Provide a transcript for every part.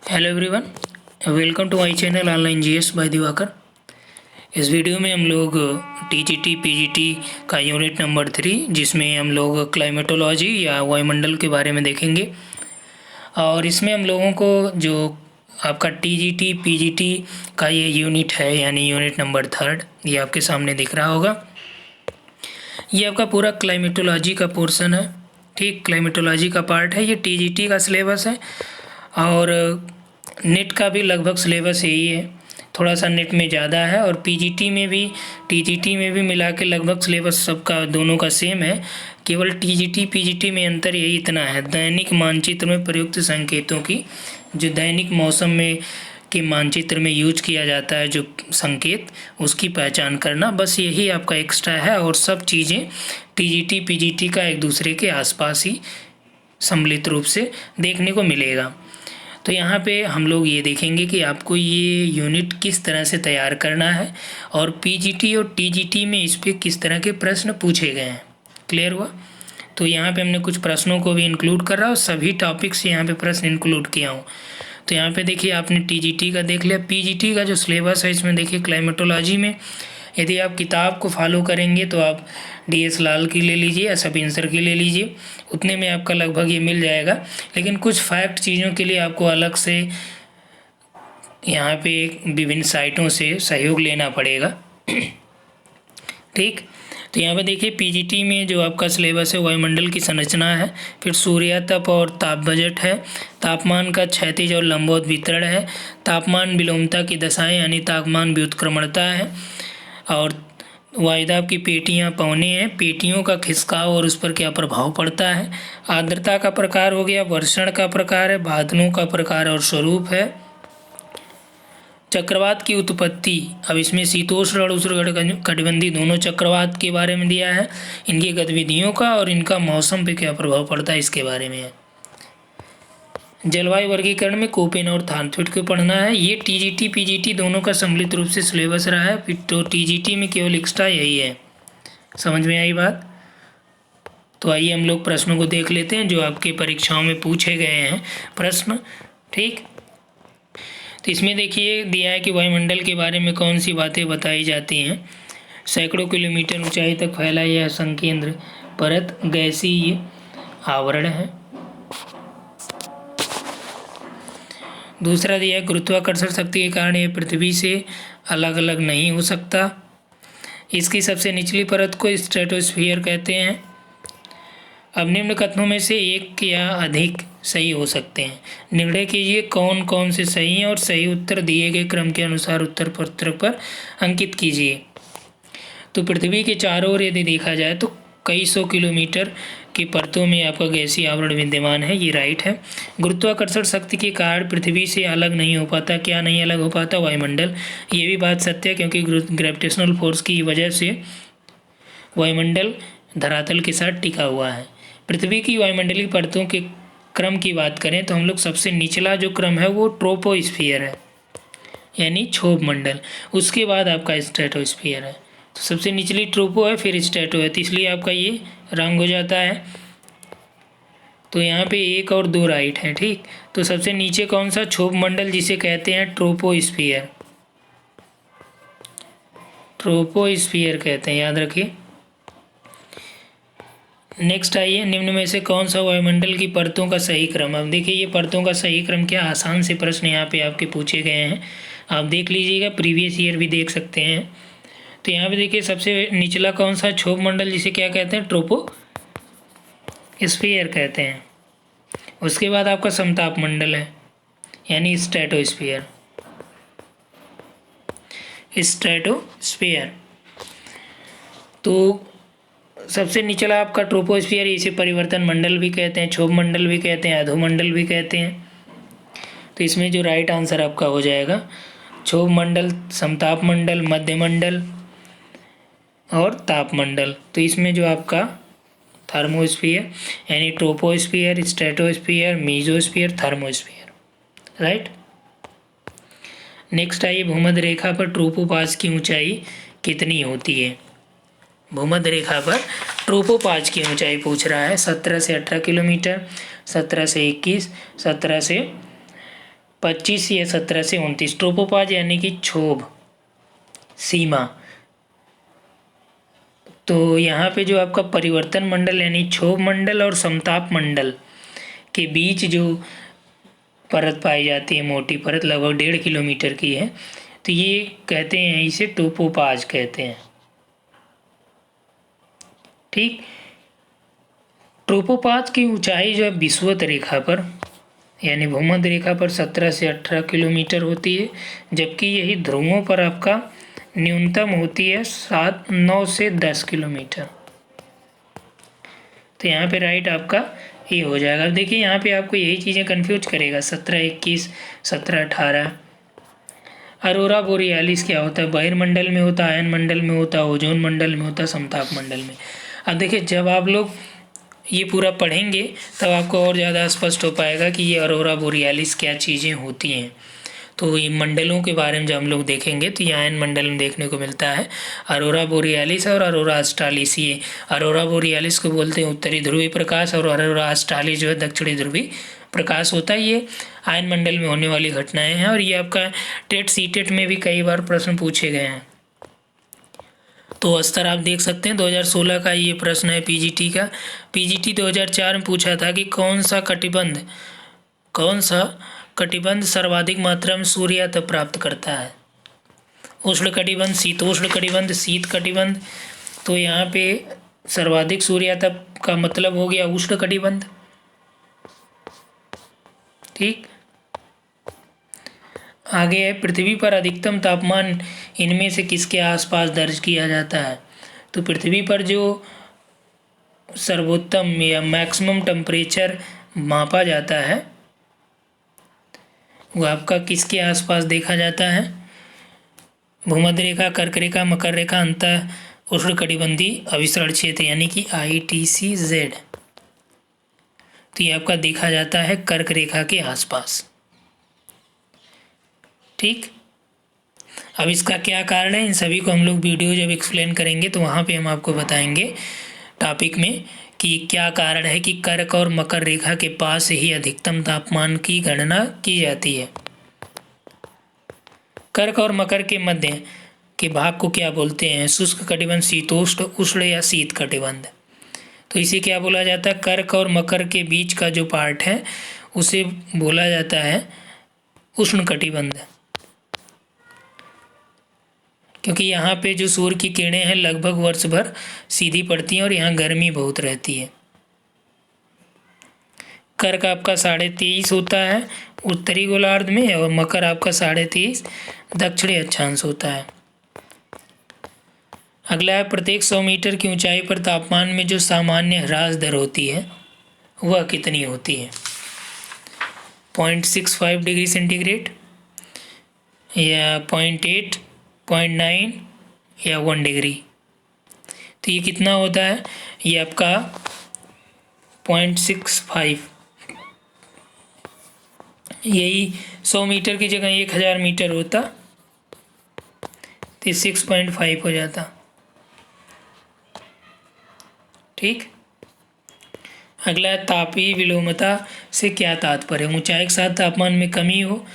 Hello everyone, welcome to my channel online GS by Diwakar. इस video में हम लोग टीजीटी पीजीटी का यूनिट नंबर 3 जिसमें हम लोग क्लाइमेटोलॉजी या वायुमंडल के बारे में देखेंगे। और इसमें हम लोगों को जो आपका टीजीटी पीजीटी का ये यूनिट है यानी यूनिट नंबर 3 ये आपके सामने दिख रहा होगा। ये आपका पूरा क्लाइमेटोलॉजी का पोर्शन है। ठीक, क्लाइमेटोलॉजी का पार्ट है। ये टीजीटी का सिलेबस है और नेट का भी लगभग सिलेबस यही है। थोड़ा सा नेट में ज़्यादा है और पीजीटी में भी टीजीटी में भी मिला के लगभग सिलेबस सबका दोनों का सेम है। केवल टीजीटी पीजीटी में अंतर यही इतना है, दैनिक मानचित्र में प्रयुक्त संकेतों की, जो दैनिक मौसम में के मानचित्र में यूज किया जाता है जो संकेत, उसकी पहचान करना, बस यही आपका एक्स्ट्रा है। और सब चीज़ें टीजीटी पीजीटी का एक दूसरे के आसपास ही सम्मिलित रूप से देखने को मिलेगा। तो यहाँ पे हम लोग ये देखेंगे कि आपको ये यूनिट किस तरह से तैयार करना है और पीजीटी और टीजीटी में इस पर किस तरह के प्रश्न पूछे गए हैं। क्लियर हुआ? तो यहाँ पे हमने कुछ प्रश्नों को भी इंक्लूड कर रहा हूँ, सभी टॉपिक्स यहाँ पे प्रश्न इंक्लूड किया हूँ। तो यहाँ पे देखिए आपने टीजीटी का देख लिया। पीजीटी का जो सिलेबस है इसमें देखिए क्लाइमेटोलॉजी में यदि आप किताब को फॉलो करेंगे तो आप DS लाल की ले लीजिए या सपिंसर की ले लीजिए, उतने में आपका लगभग ये मिल जाएगा। लेकिन कुछ फैक्ट चीज़ों के लिए आपको अलग से यहाँ पे विभिन्न साइटों से सहयोग लेना पड़ेगा। ठीक, तो यहाँ पे देखिए पीजीटी में जो आपका सिलेबस है वायुमंडल की संरचना है, फिर सूर्यातप और ताप बजट है, तापमान का क्षैतिज और लंबवत वितरण है, तापमान विलोमता की दशाएं यानी तापमान व्युत्क्रमणता है, और वायुदाब की पेटियाँ पौने हैं, पेटियों का खिसकाव और उस पर क्या प्रभाव पड़ता है, आर्द्रता का प्रकार हो गया, वर्षण का प्रकार है, बादलों का प्रकार और स्वरूप है, चक्रवात की उत्पत्ति। अब इसमें शीतोष्ण और उष्णकटिबंधीय दोनों चक्रवात के बारे में दिया है, इनकी गतिविधियों का और इनका मौसम पे क्या प्रभाव पड़ता है इसके बारे में है। जलवायु वर्गीकरण में कोपेन और थानथ्वेट को पढ़ना है। ये टीजीटी पीजीटी दोनों का सम्मिलित रूप से सिलेबस रहा है, फिर तो टीजीटी में केवल एक्स्ट्रा यही है। समझ में आई बात? तो आइए हम लोग प्रश्नों को देख लेते हैं जो आपके परीक्षाओं में पूछे गए हैं प्रश्न। ठीक, तो इसमें देखिए दिया है कि वायुमंडल के बारे में कौन सी बातें बताई जाती हैं। सैकड़ों किलोमीटर ऊंचाई तक फैला यह संकेंद्र परत गैसीय आवरण है। दूसरा दिया है गुरुत्वाकर्षण शक्ति के कारण यह पृथ्वी से अलग अलग नहीं हो सकता। इसकी सबसे निचली परत को स्ट्रेटोस्फीयर कहते हैं। अब निम्न कथनों में से एक या अधिक सही हो सकते हैं। निर्णय कीजिए कौन कौन से सही हैं और सही उत्तर दिए गए क्रम के अनुसार उत्तर पत्रक पर अंकित कीजिए। तो पृथ्वी के चारों ओर यदि देखा जाए तो कई सौ किलोमीटर की परतों में आपका गैसीय आवरण विद्यमान है, ये राइट है। गुरुत्वाकर्षण शक्ति के कारण पृथ्वी से अलग नहीं हो पाता, क्या नहीं अलग हो पाता? वायुमंडल। ये भी बात सत्य है क्योंकि ग्रेविटेशनल फोर्स की वजह से वायुमंडल धरातल के साथ टिका हुआ है। पृथ्वी की वायुमंडलीय परतों के क्रम की बात करें तो हम लोग सबसे निचला जो क्रम है वो ट्रोपोस्फियर है यानी क्षोभ मंडल, उसके बाद आपका स्ट्रेटोस्फियर है। तो सबसे निचली ट्रोपो है फिर स्ट्रेटो है, तो इसलिए आपका ये रंग हो जाता है। तो यहाँ पे 1 और 2 राइट है। ठीक, तो सबसे नीचे कौन सा? क्षोभ मंडल, जिसे कहते हैं ट्रोपोस्फियर। ट्रोपोस्फियर कहते हैं, याद रखिए। नेक्स्ट आइए, निम्न में से कौन सा वायुमंडल की परतों का सही क्रम? अब देखिए ये परतों का सही क्रम क्या, आसान से प्रश्न यहाँ पे आपके पूछे गए हैं, आप देख लीजिएगा, प्रीवियस ईयर भी देख सकते हैं। तो यहाँ पे देखिए सबसे निचला कौन सा? क्षोभ मंडल, जिसे क्या कहते हैं? ट्रोपोस्फियर कहते हैं। उसके बाद आपका समताप मंडल है यानी स्ट्रेटोस्फियर। स्ट्रेटोस्फियर तो सबसे निचला आपका ट्रोपोस्फियर, इसे परिवर्तन मंडल भी कहते हैं, क्षोभ मंडल भी कहते हैं, अधोमंडल भी कहते हैं। तो इसमें जो राइट आंसर आपका हो जाएगा क्षोभ मंडल, समताप मंडल, मध्य मंडल और ताप मंडल। तो इसमें जो आपका थर्मोस्फियर यानी troposphere, stratosphere, mesosphere, thermosphere, right. Next आइए, भूमध्य रेखा पर ट्रोपोपाज की ऊंचाई कितनी होती है? भूमध्य रेखा पर ट्रोपोपाज की ऊंचाई पूछ रहा है। 17 से 18 किलोमीटर, 17 से 21, 17 से 25 या 17 से 29। ट्रोपोपाज यानी कि क्षोभ सीमा। तो यहाँ पे जो आपका परिवर्तन मंडल यानी क्षोभ मंडल और समताप मंडल के बीच जो परत पाई जाती है, मोटी परत लगभग 1.5 किलोमीटर की है, तो ये कहते हैं, इसे ट्रोपोपाज कहते हैं। ठीक। ट्रोपोपाज की ऊंचाई जो है विषुवत रेखा पर यानी भूमध्य रेखा पर 17 से 18 किलोमीटर होती है, जबकि यही ध्रुवों पर आपका न्यूनतम होती है 9 से 10 किलोमीटर। तो यहाँ पे राइट आपका ये हो जाएगा। अब देखिए यहाँ पे आपको यही चीज़ें कंफ्यूज करेगा, 17, 21, 17, 18। अरोरा बोरियालिस क्या होता है? बहिर्मंडल में होता है, आयन मंडल में होता है, ओजोन मंडल में होता है, समताप मंडल में। अब देखिए जब आप लोग ये पूरा पढ़ेंगे तब आपको और ज़्यादा स्पष्ट हो पाएगा कि ये अरोरा बोरियालिस क्या चीज़ें होती हैं। तो ये मंडलों के बारे में जब हम लोग देखेंगे तो ये आयन मंडल में देखने को मिलता है, अरोरा बोरियालिस और अरोरा ऑस्ट्रालिस। ये अरोरा बोरियालिस को बोलते हैं उत्तरी ध्रुवीय प्रकाश, और अरोरा ऑस्ट्रालिस जो है दक्षिणी ध्रुवीय प्रकाश होता है। ये आयन मंडल में होने वाली घटनाएं हैं, और ये आपका टेट सीटेट में भी कई बार प्रश्न पूछे गए हैं। तो स्तर आप देख सकते हैं 2016 का ये प्रश्न है पीजीटी का। पीजीटी 2004 में पूछा था कि कौन सा कटिबंध सर्वाधिक मात्रा में सूर्यातप प्राप्त करता है? उष्ण कटिबंध, शीतोष्ण कटिबंध, शीत कटिबंध। तो यहाँ पे सर्वाधिक सूर्यातप का मतलब हो गया उष्ण कटिबंध। ठीक। आगे है पृथ्वी पर अधिकतम तापमान इनमें से किसके आसपास दर्ज किया जाता है? तो पृथ्वी पर जो सर्वोत्तम या मैक्सिमम टेम्परेचर मापा जाता है वो आपका किसके आसपास देखा जाता है? भूमध्य रेखा, कर्क रेखा, मकर रेखा, अंतः उष्णकटिबंधीय अभिसरण क्षेत्र यानी कि ITCZ। तो ये आपका देखा जाता है कर्क रेखा के आसपास। ठीक। अब इसका क्या कारण है, इन सभी को हम लोग वीडियो जब एक्सप्लेन करेंगे तो वहाँ पे हम आपको बताएंगे टॉपिक में कि क्या कारण है कि कर्क और मकर रेखा के पास ही अधिकतम तापमान की गणना की जाती है। कर्क और मकर के मध्य के भाग को क्या बोलते हैं? शुष्क कटिबंध, शीतोष्ण, उष्ण या शीत कटिबंध। तो इसे क्या बोला जाता है? कर्क और मकर के बीच का जो पार्ट है उसे बोला जाता है उष्ण कटिबंध, क्योंकि यहाँ पे जो सूर्य की किरणें हैं लगभग वर्ष भर सीधी पड़ती हैं और यहाँ गर्मी बहुत रहती है। कर्क आपका 23.5 होता है उत्तरी गोलार्ध में, और मकर आपका 23.5 दक्षिणी अक्षांश होता है। अगला है प्रत्येक 100 मीटर की ऊंचाई पर तापमान में जो सामान्य ह्रास दर होती है वह कितनी होती है? 0.65 डिग्री सेंटीग्रेड या 0.8, 0.9 या 1 डिग्री। तो ये कितना होता है? ये आपका 0.65। यही 100 मीटर की जगह 1000 मीटर होता तो 6.5 हो जाता। ठीक। अगला है तापीय विलोमता से क्या तात्पर्य? ऊंचाई के साथ तापमान में कमी हो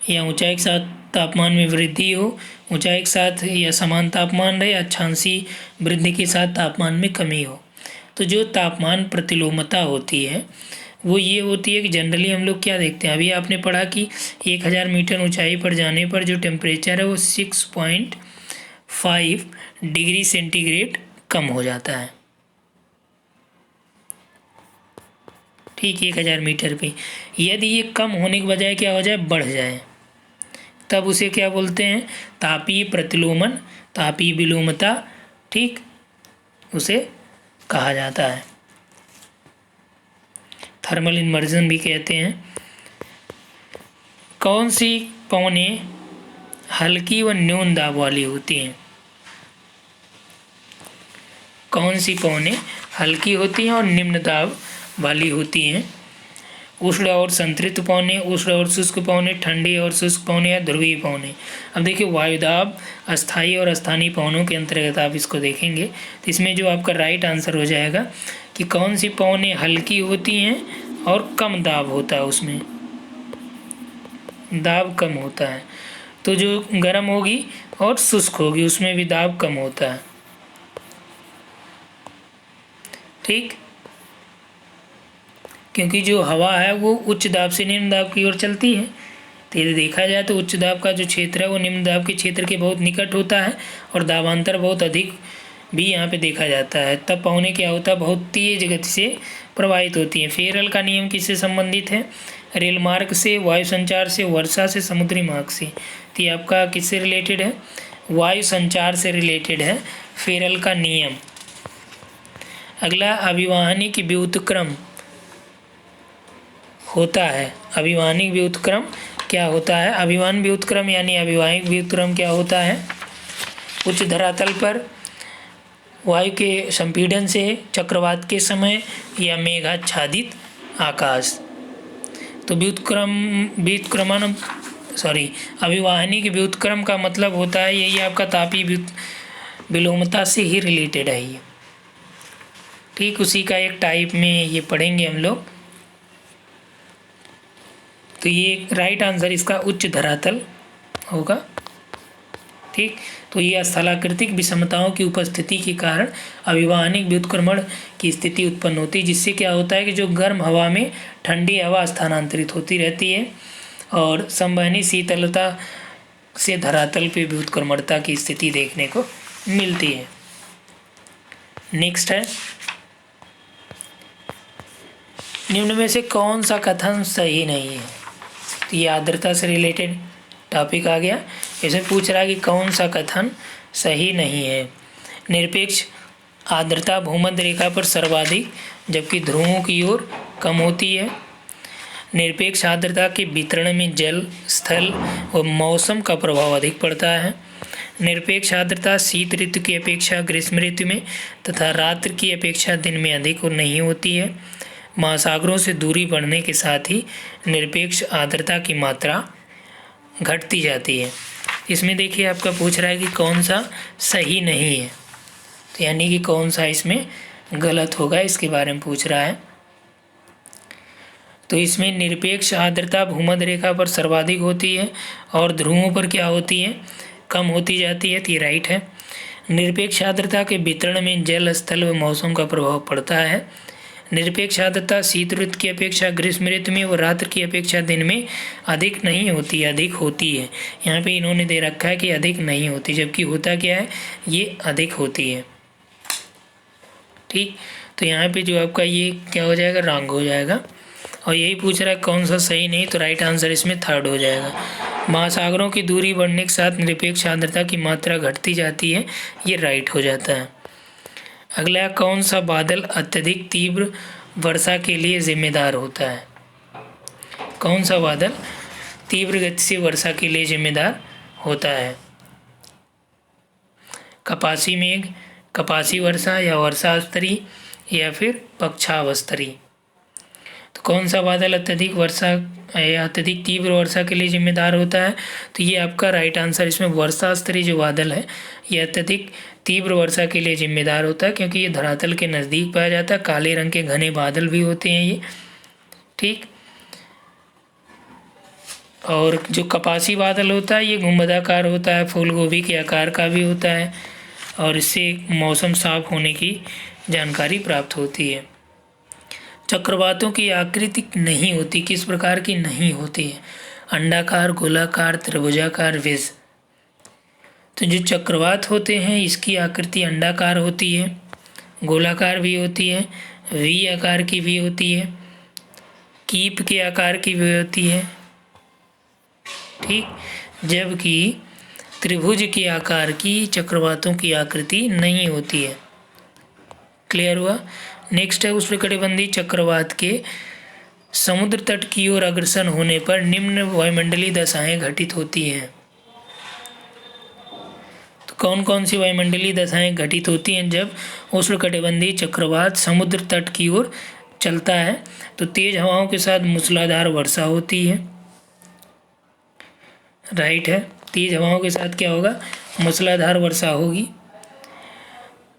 या ऊंचाई के साथ तापमान में वृद्धि हो, ऊंचाई के साथ या समान तापमान रहे, अक्षांशीय वृद्धि के साथ तापमान में कमी हो। तो जो तापमान प्रतिलोमता होती है वो ये होती है कि जनरली हम लोग क्या देखते हैं, अभी आपने पढ़ा कि 1000 मीटर ऊंचाई पर जाने पर जो टेम्परेचर है वो 6.5 डिग्री सेंटीग्रेड कम हो जाता है। ठीक। 1000 मीटर पे यदि ये कम होने के बजाय क्या हो जाए, बढ़ जाए, तब उसे क्या बोलते हैं? तापीय प्रतिलोमन, तापीय विलोमता। ठीक, उसे कहा जाता है। थर्मल इमर्जन भी कहते हैं। कौन सी पवनें हल्की व न्यून दाब वाली होती हैं? कौन सी पवनें हल्की होती हैं और निम्न दाब वाली होती हैं? उष्ण और संतृप्त पवनें, उष्ण और शुष्क पवनें, ठंडी और शुष्क पवनें या ध्रुवीय पवनें। अब देखिए वायुदाब अस्थायी और स्थानीय पवनों के अंतर्गत आप इसको देखेंगे तो इसमें जो आपका राइट आंसर हो जाएगा कि कौन सी पवनें हल्की होती हैं और कम दाब होता है उसमें। दाब कम होता है। तो जो गर्म होगी और शुष्क होगी उसमें भी दाब कम होता है। ठीक, क्योंकि जो हवा है वो उच्च दाब से निम्न दाब की ओर चलती है। तो यदि देखा जाए तो उच्च दाब का जो क्षेत्र है वो निम्न दाब के क्षेत्र के बहुत निकट होता है और दाबांतर बहुत अधिक भी यहाँ पे देखा जाता है। तब पवनें क्या होता है, बहुत तेज गति से प्रवाहित होती हैं। फेरल का नियम किससे संबंधित है, रेल मार्ग से, वायु संचार से, वर्षा से, समुद्री मार्ग से। तो ये आपका किससे रिलेटेड है, वायु संचार से रिलेटेड है फेरल का नियम। अगला, अभिवाहनिक व्युत्क्रम होता है। अभिवाहनिक व्युत्क्रम क्या होता है, अभिवाहन व्युत्क्रम यानी अभिवाहिक व्युत्क्रम क्या होता है, उच्च धरातल पर वायु के संपीड़न से चक्रवात के समय या मेघाच्छादित आकाश। तो अभिवाहनिक व्युत्क्रम का मतलब होता है यही आपका तापीय विलोमता से ही रिलेटेड है ये। ठीक, उसी का एक टाइप में ये पढ़ेंगे हम लोग। तो ये राइट आंसर इसका उच्च धरातल होगा। ठीक, तो ये स्थलाकृतिक विषमताओं की उपस्थिति के कारण अभिवाहनिक व्युत्क्रमण की स्थिति उत्पन्न होती है, जिससे क्या होता है कि जो गर्म हवा में ठंडी हवा स्थानांतरित होती रहती है और संवहनी शीतलता से धरातल पे व्युत्क्रमणता की स्थिति देखने को मिलती है। नेक्स्ट है, निम्न में से कौन सा कथन सही नहीं है। तो ये आर्द्रता से रिलेटेड टॉपिक आ गया। इसमें पूछ रहा है कि कौन सा कथन सही नहीं है। निरपेक्ष आर्द्रता भूमध्य रेखा पर सर्वाधिक जबकि ध्रुवों की ओर कम होती है। निरपेक्ष आर्द्रता के वितरण में जल, स्थल व मौसम का प्रभाव अधिक पड़ता है। निरपेक्ष आर्द्रता शीत ऋतु की अपेक्षा ग्रीष्म ऋतु में तथा रात्रि की अपेक्षा दिन में अधिक और नहीं होती है। महासागरों से दूरी बढ़ने के साथ ही निरपेक्ष आर्द्रता की मात्रा घटती जाती है। इसमें देखिए आपका पूछ रहा है कि कौन सा सही नहीं है, तो यानी कि कौन सा इसमें गलत होगा इसके बारे में पूछ रहा है। तो इसमें निरपेक्ष आर्द्रता भूमध्य रेखा पर सर्वाधिक होती है और ध्रुवों पर क्या होती है, कम होती जाती है। तो ये राइट है। निरपेक्ष आर्द्रता के वितरण में जल, स्थल व मौसम का प्रभाव पड़ता है। निरपेक्ष आर्द्रता शीत ऋतु की अपेक्षा ग्रीष्म ऋतु में व रात्रि की अपेक्षा दिन में अधिक नहीं होती, अधिक होती है। यहाँ पे इन्होंने दे रखा है कि अधिक नहीं होती, जबकि होता क्या है, ये अधिक होती है। ठीक, तो यहाँ पे जो आपका ये क्या हो जाएगा, रॉन्ग हो जाएगा। और यही पूछ रहा है कौन सा सही नहीं, तो राइट आंसर इसमें थर्ड हो जाएगा। महासागरों की दूरी बढ़ने के साथ निरपेक्ष आर्द्रता की मात्रा घटती जाती है, ये राइट हो जाता है। अगला, कौन सा बादल अत्यधिक तीव्र वर्षा के लिए जिम्मेदार होता है। कौन सा बादल तीव्र गति से वर्षा के लिए जिम्मेदार होता है। कपासी मेघ, कपासी वर्षा या वर्षा स्तरी या फिर पक्षावस्तरी। तो कौन सा बादल अत्यधिक वर्षा या अत्यधिक तीव्र वर्षा के लिए जिम्मेदार होता है, तो ये आपका राइट आंसर इसमें वर्षा स्तरी जो बादल है ये अत्यधिक तीव्र वर्षा के लिए जिम्मेदार होता है, क्योंकि ये धरातल के नज़दीक पाया जाता है। काले रंग के घने बादल भी होते हैं ये। ठीक, और जो कपासी बादल होता है ये गुंबदाकार होता है, फूल गोभी के आकार का भी होता है और इससे मौसम साफ होने की जानकारी प्राप्त होती है। चक्रवातों की आकृति नहीं होती, किस प्रकार की नहीं होती है, अंडाकार, गोलाकार, त्रिभुजाकार, विज। तो जो चक्रवात होते हैं इसकी आकृति अंडाकार होती है, गोलाकार भी होती है, वी आकार की भी होती है, कीप के आकार की भी होती है। ठीक, जबकि त्रिभुज के आकार की चक्रवातों की आकृति नहीं होती है। क्लियर हुआ। नेक्स्ट है, उष्णकटिबंधीय चक्रवात के समुद्र तट की ओर अग्रसर होने पर निम्न वायुमंडलीय दशाएं घटित होती हैं। तो कौन कौन सी वायुमंडलीय दशाएं घटित होती हैं जब उष्णकटिबंधीय चक्रवात समुद्र तट की ओर चलता है? तो तेज हवाओं के साथ मूसलाधार वर्षा होती है। राइट है, तेज हवाओं के साथ क्या होगा, मूसलाधार वर्षा होगी।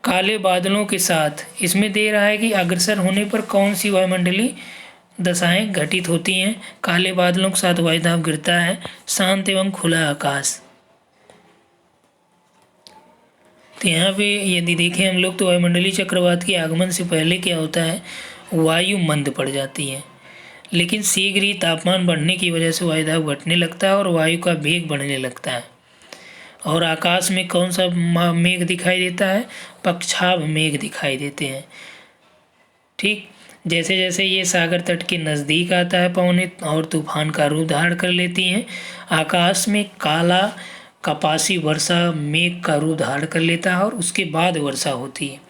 काले बादलों के साथ, इसमें दे रहा है कि अग्रसर होने पर कौन सी वायुमंडलीय दशाएं घटित होती हैं। काले बादलों के साथ वायुदाब गिरता है। शांत एवं खुला आकाश। तो यहाँ पे यदि देखें हम लोग तो वायुमंडलीय चक्रवात के आगमन से पहले क्या होता है, वायु मंद पड़ जाती है, लेकिन शीघ्र ही तापमान बढ़ने की वजह से वायुदाब घटने लगता है और वायु का वेग बढ़ने लगता है। और आकाश में कौन सा मेघ दिखाई देता है, पक्षाभ मेघ दिखाई देते हैं। ठीक, जैसे जैसे ये सागर तट के नज़दीक आता है पवनें और तूफान का रूप धारण कर लेती हैं। आकाश में काला कपासी वर्षा मेघ का रूप धारण कर लेता है और उसके बाद वर्षा होती है।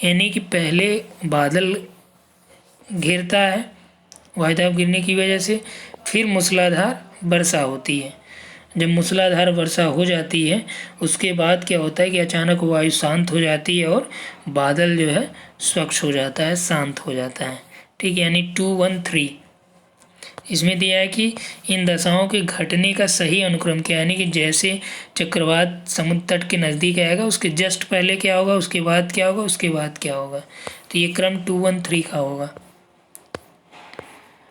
यानी कि पहले बादल घिरता है वायुदाब गिरने की वजह से, फिर मूसलाधार वर्षा होती है। जब मूसलाधार वर्षा हो जाती है उसके बाद क्या होता है कि अचानक वायु शांत हो जाती है और बादल जो है स्वच्छ हो जाता है, शांत हो जाता है। ठीक, यानी 213 इसमें दिया है कि इन दशाओं के घटने का सही अनुक्रम क्या है, यानी कि जैसे चक्रवात समुद्र तट के नज़दीक आएगा उसके जस्ट पहले क्या होगा, उसके बाद क्या होगा, उसके बाद क्या होगा। तो ये क्रम 213 का होगा।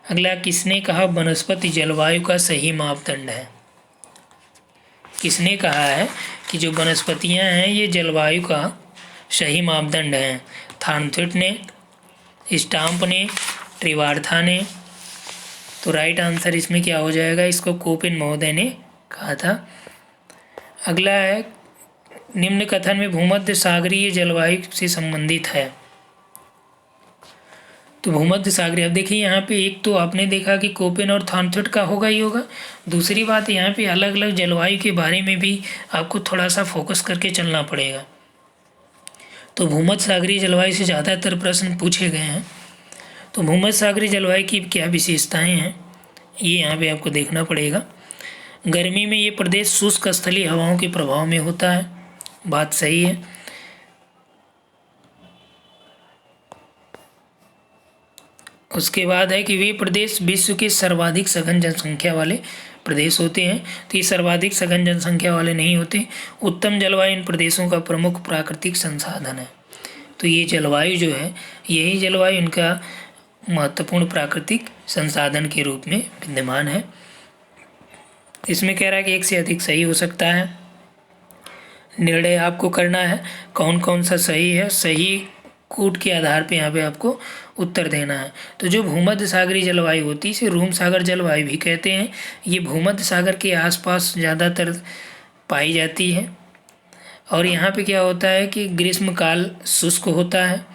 अगला, किसने कहा वनस्पति जलवायु का सही मापदंड है। किसने कहा है कि जो वनस्पतियां हैं ये जलवायु का सही मापदंड हैं। थॉर्नथ्वेट ने, स्टाम्प ने, ट्रिवार्था ने। तो राइट आंसर इसमें क्या हो जाएगा, इसको कोपेन महोदय ने कहा था। अगला है, निम्न कथन में भूमध्य सागरीय जलवायु से संबंधित है। तो भूमध्य सागरीय, अब देखिए यहाँ पे एक तो आपने देखा कि कोपेन और थॉर्नथ्वेट का होगा ही होगा। दूसरी बात यहाँ पे अलग अलग जलवायु के बारे में भी आपको थोड़ा सा फोकस करके चलना पड़ेगा। तो भूमध्य सागरीय जलवायु से ज़्यादातर प्रश्न पूछे गए हैं। तो भूमध्य सागरीय जलवायु की क्या विशेषताएं हैं ये यहाँ पे आपको देखना पड़ेगा। गर्मी में ये प्रदेश शुष्क स्थलीय हवाओं के प्रभाव में होता है, बात सही है। उसके बाद है कि वे प्रदेश विश्व के सर्वाधिक सघन जनसंख्या वाले प्रदेश होते हैं। तो ये सर्वाधिक सघन जनसंख्या वाले नहीं होते। उत्तम जलवायु इन प्रदेशों का प्रमुख प्राकृतिक संसाधन है। तो ये जलवायु जो है, यही जलवायु इनका महत्वपूर्ण प्राकृतिक संसाधन के रूप में विद्यमान है। इसमें कह रहा है कि एक से अधिक सही हो सकता है। निर्णय आपको करना है कौन कौन सा सही है, सही कूट के आधार पे यहाँ पे आपको उत्तर देना है। तो जो भूमध्य सागरीय जलवायु होती है इसे रूम सागर जलवायु भी कहते हैं। ये भूमध्य सागर के आसपास ज़्यादातर पाई जाती है और यहाँ पे क्या होता है कि ग्रीष्मकाल शुष्क होता है,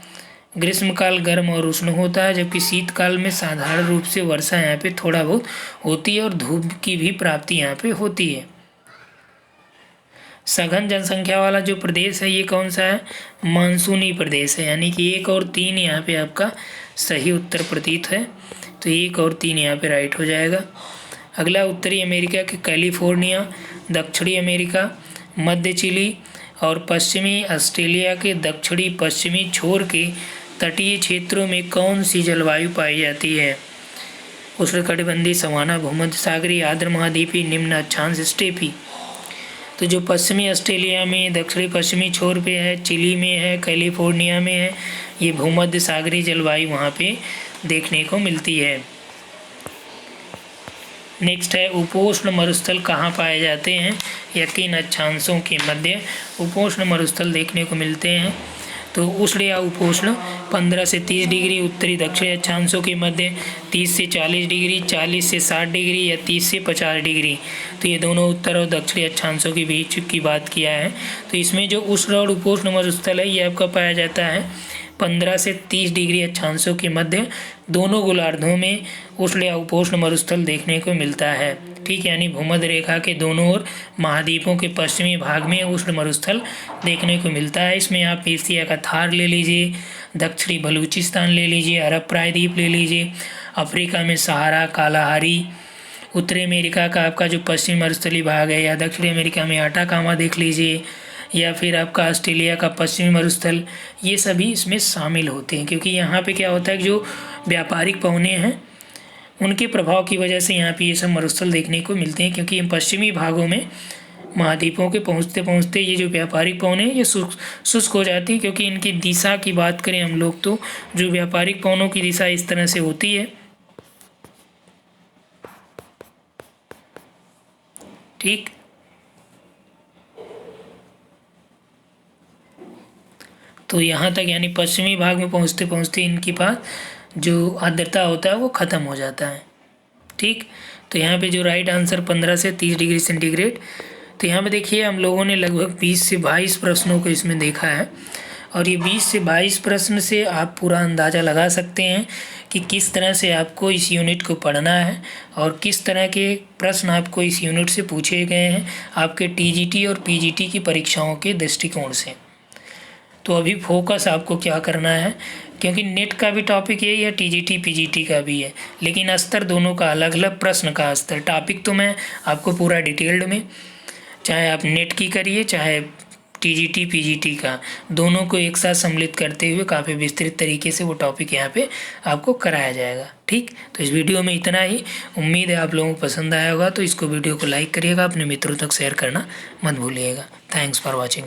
ग्रीष्मकाल गर्म और उष्ण होता है, जबकि शीतकाल में साधारण रूप से वर्षा यहाँ पे थोड़ा बहुत होती है और धूप की भी प्राप्ति यहाँ पे होती है। सघन जनसंख्या वाला जो प्रदेश है ये कौन सा है, मानसूनी प्रदेश है। यानी कि 1 और 3 यहाँ पे आपका सही उत्तर प्रतीत है। तो 1 और 3 यहाँ पे राइट हो जाएगा। अगला, उत्तरी अमेरिका के कैलिफोर्निया, दक्षिणी अमेरिका, मध्य चिली और पश्चिमी ऑस्ट्रेलिया के दक्षिणी पश्चिमी छोर के तटीय क्षेत्रों में कौन सी जलवायु पाई जाती है। उष्णकटिबंधीय सवाना, भूमध्य सागरीय, आर्द्र महाद्वीपीय, निम्न अक्षांश स्टेपी। तो जो पश्चिमी ऑस्ट्रेलिया में दक्षिणी पश्चिमी छोर पे है, चिली में है, कैलिफोर्निया में है, ये भूमध्य सागरीय जलवायु वहाँ पे देखने को मिलती है। नेक्स्ट है, उपोष्ण मरुस्थल कहाँ पाए जाते हैं, या किन अक्षांशों के मध्य उपोष्ण मरुस्थल देखने को मिलते हैं। तो उष्ण या उपोष्ण 15 से 30 डिग्री, उत्तरी दक्षिणी अक्षांशों के मध्य 30 से 40 डिग्री, 40 से 60 डिग्री या 30 से 50 डिग्री। तो ये दोनों उत्तर और दक्षिणी अक्षांशों के बीच की बात किया है। तो इसमें जो उष्ण और उपोष्ण मरुस्थल है ये आपका पाया जाता है 15 से 30 डिग्री अक्षांशों के मध्य दोनों गोलार्धों में उष्ण या उपोष्ण मरुस्थल देखने को मिलता है। ठीक, यानी भूमध्य रेखा के दोनों ओर महाद्वीपों के पश्चिमी भाग में उष्ण मरुस्थल देखने को मिलता है। इसमें आप एशिया का थार ले लीजिए, दक्षिणी बलूचिस्तान ले लीजिए, अरब प्रायद्वीप ले लीजिए, अफ्रीका में सहारा, कालाहारी, उत्तरी अमेरिका का आपका जो पश्चिमी मरुस्थलीय भाग है, या दक्षिणी अमेरिका में आटाकामा देख लीजिए, या फिर आपका ऑस्ट्रेलिया का पश्चिमी मरुस्थल, ये सभी इसमें शामिल होते हैं। क्योंकि यहाँ पे क्या होता है कि जो व्यापारिक पवने हैं उनके प्रभाव की वजह से यहाँ पे ये सब मरुस्थल देखने को मिलते हैं। क्योंकि पश्चिमी भागों में महाद्वीपों के पहुँचते पहुँचते ये जो व्यापारिक पवने ये शुष्क हो जाती है। क्योंकि इनकी दिशा की बात करें हम लोग तो जो व्यापारिक पवनों की दिशा इस तरह से होती है ठीक। तो यहाँ तक यानी पश्चिमी भाग में पहुँचते पहुँचते इनके पास जो आर्द्रता होता है वो ख़त्म हो जाता है। ठीक। तो यहाँ पे जो राइट आंसर 15 से 30 डिग्री सेंटीग्रेड। तो यहाँ पे देखिए हम लोगों ने लगभग 20 से 22 प्रश्नों को इसमें देखा है, और ये 20 से 22 प्रश्न से आप पूरा अंदाज़ा लगा सकते हैं कि किस तरह से आपको इस यूनिट को पढ़ना है और किस तरह के प्रश्न आपको इस यूनिट से पूछे गए हैं आपके टीजीटी और पीजीटी की परीक्षाओं के दृष्टिकोण से। तो अभी फोकस आपको क्या करना है, क्योंकि नेट का भी टॉपिक यही है, टीजीटी पीजीटी का भी है, लेकिन स्तर दोनों का अलग अलग, प्रश्न का स्तर। टॉपिक तो मैं आपको पूरा डिटेल्ड में, चाहे आप नेट की करिए चाहे टीजीटी पीजीटी का, दोनों को एक साथ सम्मिलित करते हुए काफ़ी विस्तृत तरीके से वो टॉपिक यहाँ पे आपको कराया जाएगा। ठीक। तो इस वीडियो में इतना ही। उम्मीद है आप लोगों को पसंद आया होगा। तो इसको वीडियो को लाइक करिएगा, अपने मित्रों तक शेयर करना मत भूलिएगा। Thanks for watching.